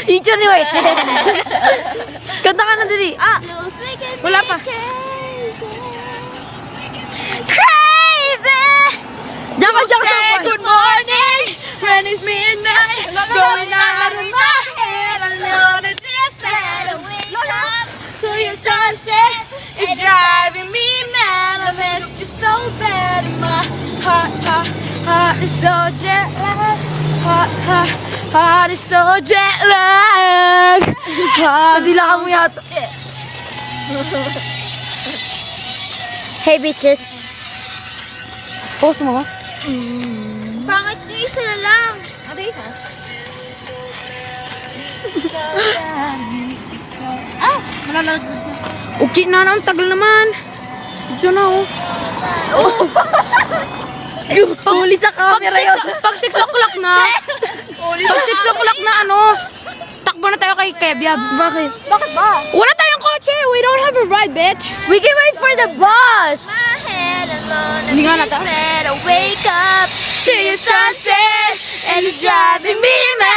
Yung Johnny White. Kanta ka na, dali. Wala pa. Crazy! Diyan ka sa Say upuan. good morning when it's midnight. Going out of my head. I know that this sad. I wake up to your sunset. It's driving me mad. I miss you so bad. My heart is so jet lag. Heart is so jet lag. Dilaan mo yata. Hey, bitches. Post mo. Bakit isa na lang? Ano isa? Okay na, ang tagal naman. Dito na, oh. Huli sa camera yun. Pag 6 o'clock na, takbo na tayo kay Kebyab. Bakit? Bakit ba? Wala tayong kotse. We don't have a ride, bitch. We can wait for the bus. My head alone. Hindi nga nata. I wake up to your sunset and it's driving me mad.